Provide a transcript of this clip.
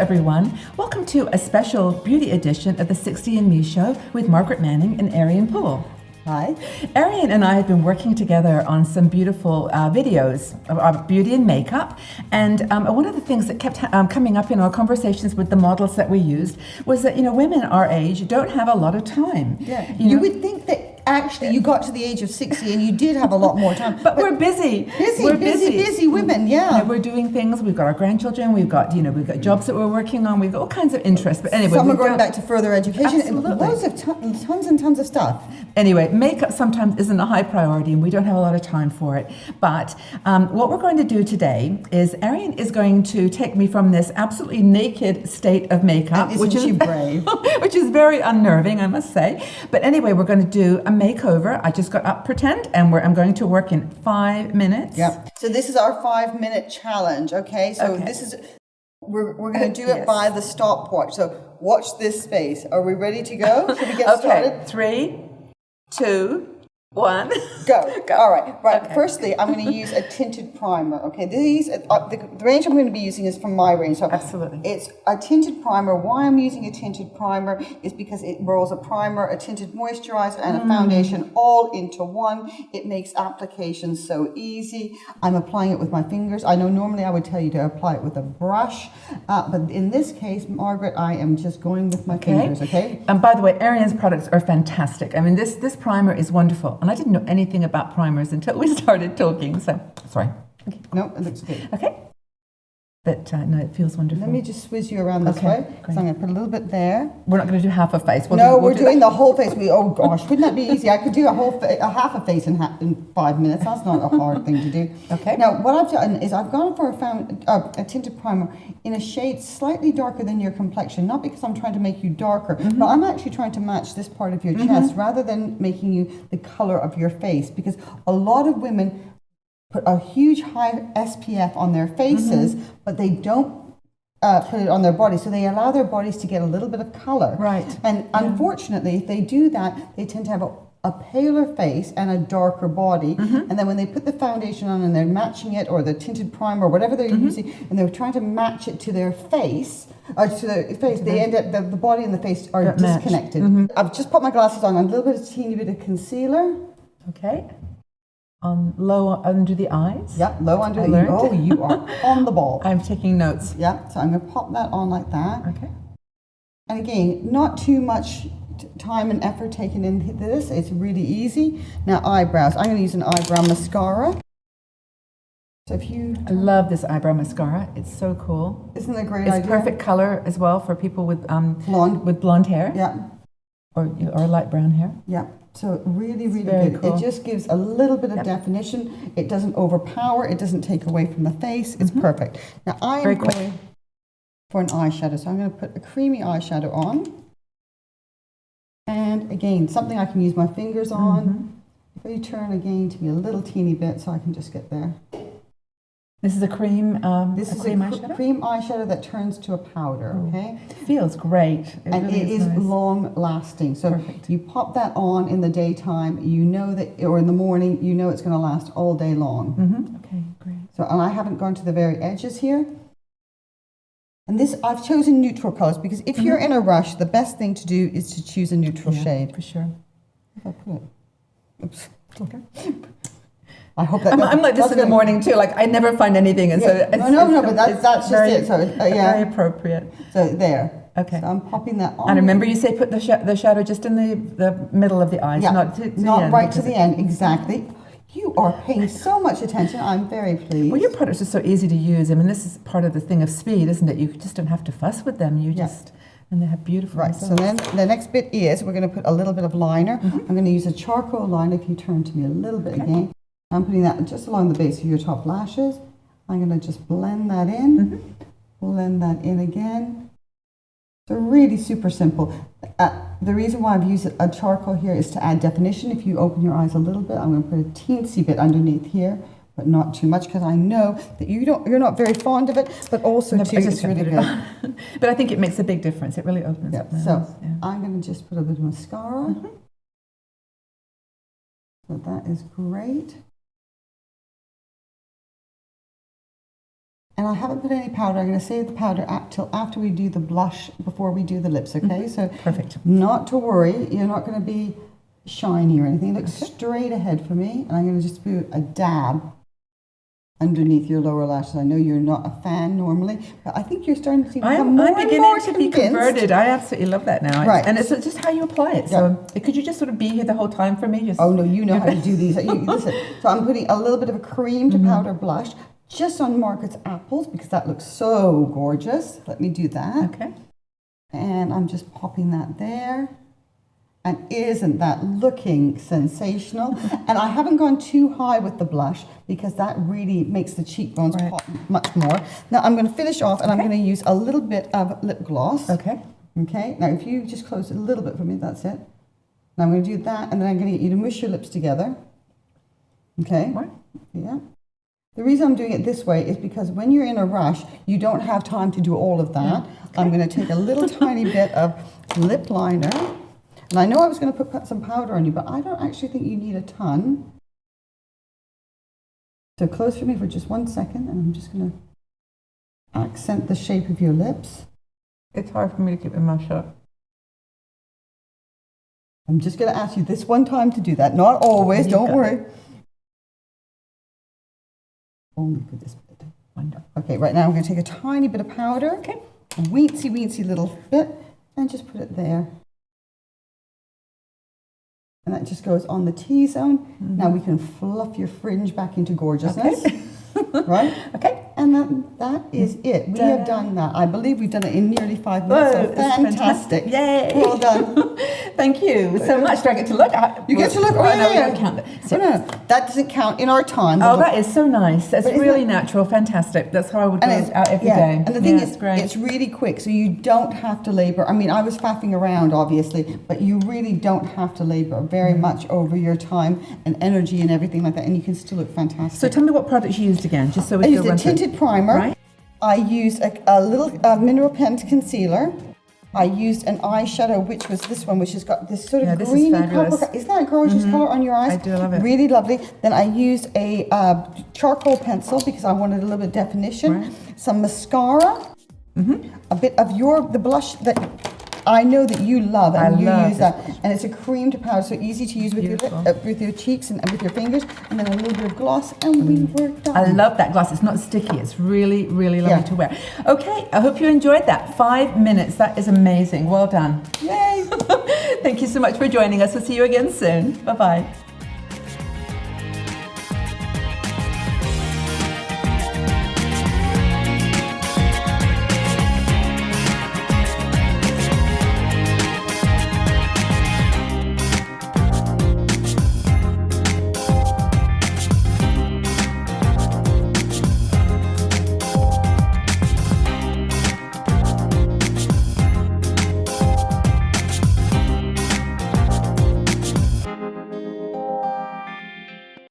everyone. Welcome to a special beauty edition of the 60&Me Show with Margaret Manning and Ariane Poole. Hi. Ariane and I have been working together on some beautiful videos of beauty and makeup, and one of the things that kept coming up in our conversations with the models that we used was that, women our age don't have a lot of time. Yeah. You would think that actually you got to the age of 60 and you did have a lot more time. But we're busy. We're busy women, yeah. We're doing things, we've got our grandchildren, we've got jobs that we're working on, we've got all kinds of interests. But anyway, some are going back to further education. Absolutely. And loads of tons and tons of stuff. Anyway, makeup sometimes isn't a high priority and we don't have a lot of time for it. But what we're going to do today is Ariane is going to take me from this absolutely naked state of makeup, which is brave, which is very unnerving, I must say. But anyway, we're going to do a makeover. I just got up pretend, and I'm going to work in 5 minutes. Yep. So this is our 5-minute challenge. Okay. So this is we're going to do it by the stopwatch. So watch this space. Are we ready to go? Should we get started? 3, 2, 1. Go. All right. Okay. Firstly, I'm going to use a tinted primer. Okay. These the range I'm going to be using is from my range. So absolutely. It's a tinted primer. Why I'm using a tinted primer is because it rolls a primer, a tinted moisturizer, and a foundation all into one. It makes application so easy. I'm applying it with my fingers. I know normally I would tell you to apply it with a brush, but in this case, Margaret, I am just going with my fingers. Okay. And by the way, Ariane's products are fantastic. I mean, this primer is wonderful. And I didn't know anything about primers until we started talking, so, sorry. Okay. No, it looks good. Okay. But no, it feels wonderful. Let me just swizz you around this way. So I'm going to put a little bit there. We're not going to do half a face. We're doing the whole face. Oh gosh, wouldn't that be easy? I could do a half a face in 5 minutes. That's not a hard thing to do. Okay. Now, what I've done is I've gone for a tinted primer in a shade slightly darker than your complexion. Not because I'm trying to make you darker, but I'm actually trying to match this part of your chest rather than making you the color of your face. Because a lot of women put a huge high SPF on their faces, but they don't put it on their body. So they allow their bodies to get a little bit of color. Right. And unfortunately, if they do that, they tend to have a paler face and a darker body. And then when they put the foundation on and they're matching it, or the tinted primer, or whatever they're using, and they're trying to match it to their face, they end up, the body and the face are disconnected. I've just put my glasses on, a little bit of teeny bit of concealer. Okay. On low under the eyes? Yeah, low under the eyes. Oh, you are on the ball. I'm taking notes. Yeah, so I'm going to pop that on like that. Okay. And again, not too much time and effort taken into this. It's really easy. Now, eyebrows. I'm going to use an eyebrow mascara. So I love this eyebrow mascara. It's so cool. Isn't it a great idea? It's perfect color as well for people with blonde hair. Yeah. Or light brown hair. Yeah. So really, really good. Cool. It just gives a little bit of definition. It doesn't overpower. It doesn't take away from the face. It's perfect. Now I am going for an eyeshadow. So I'm going to put a creamy eyeshadow on. And again, something I can use my fingers on. If I turn again to be a little teeny bit so I can just get there. This is a cream. This is cream a eyeshadow? Cream eyeshadow that turns to a powder. Okay, it feels great. And really it is nice. long lasting. So Perfect. you pop that on in the daytime. You know that, or in the morning, you know it's going to last all day long. Okay, great. So, and I haven't gone to the very edges here. And this, I've chosen neutral colors because if you're in a rush, the best thing to do is to choose a neutral shade. For sure. If I put it, oops. Okay. I hope that I'm like this in the morning too. Like I never find anything, and so but that's just very, it. So very appropriate. So there. Okay. So I'm popping that on. And remember, you say put the shadow just in the middle of the eyes, not to the end, right to the end. Exactly. You are paying so much attention. I'm very pleased. Well, your products are so easy to use. I mean, this is part of the thing of speed, isn't it? You just don't have to fuss with them. You just. And they have beautiful results. So then the next bit is we're going to put a little bit of liner. I'm going to use a charcoal liner. If you turn to me a little bit again. I'm putting that just along the base of your top lashes. I'm going to just blend that in. Blend that in again. So really super simple. The reason why I've used a charcoal here is to add definition. If you open your eyes a little bit, I'm going to put a teensy bit underneath here, but not too much because I know that you're not very fond of it, but also too, it's really good. But I think it makes a big difference. It really opens up. So I'm going to just put a bit of mascara. So that is great. And I haven't put any powder. I'm going to save the powder till after we do the blush, before we do the lips, okay? So Perfect. not to worry, you're not going to be shiny or anything. Look straight ahead for me, and I'm going to just put a dab underneath your lower lashes. I know you're not a fan normally, but I think you're starting to become more I'm and beginning more to be convinced. converted. I absolutely love that now. Right. And it's just how you apply it. So could you just sort of be here the whole time for me? Just Oh no, you know how to do these. Listen, so I'm putting a little bit of a cream to powder blush just on Margaret's apples because that looks so gorgeous. Let me do that. Okay. And I'm just popping that there. And isn't that looking sensational? And I haven't gone too high with the blush because that really makes the cheekbones pop much more. Now I'm going to finish off and I'm going to use a little bit of lip gloss. Okay. Okay. Now if you just close it a little bit for me, that's it. Now I'm going to do that and then I'm going to get you to mush your lips together. Okay. What? Yeah. The reason I'm doing it this way is because when you're in a rush, you don't have time to do all of that. Okay. I'm going to take a little tiny bit of lip liner. And I know I was going to put some powder on you, but I don't actually think you need a ton. So close for me for just 1 second, and I'm just going to accent the shape of your lips. It's hard for me to keep my mouth shut. I'm just going to ask you this one time to do that. Not always, don't worry. Only for this bit. Wonderful. Okay, right now I'm going to take a tiny bit of powder. Okay. A weensy little bit, and just put it there. And that just goes on the T-zone. Now we can fluff your fringe back into gorgeousness. Okay. Right? Okay. And that is it. We have done that. I believe we've done it in nearly 5 minutes. Whoa, So fantastic. Yay. Well done. Thank you so much. Do I get to look? You get to look. Oh, no, we yeah. don't count it. So, No, that doesn't count in our time. oh, that is so nice. That's But isn't really it- natural. Fantastic. That's how I would do it out every day. And the thing Yeah, is, it's great. it's really quick, so you don't have to labor. I mean, I was faffing around, obviously, but you really don't have to labor very much over your time and energy and everything like that, and you can still look fantastic. So tell me what product you used again, just so we I can used a run through. tinted primer. Right. I used a little mineral pen concealer. I used an eyeshadow, which was this one, which has got this sort of this is greeny fabulous. copper. Isn't that a gorgeous colour on your eyes? I do love it. Really lovely. Then I used a charcoal pencil because I wanted a little bit of definition. Right. Some mascara. A bit of the blush that I know that you love, and you use that. And it's a cream to powder, so easy to use with with your cheeks and with your fingers. And then a little bit of gloss, and we were done. I love that gloss. It's not sticky. It's really, really lovely to wear. Okay, I hope you enjoyed that. 5 minutes. That is amazing. Well done. Yay! Thank you so much for joining us. We'll see you again soon. Bye-bye.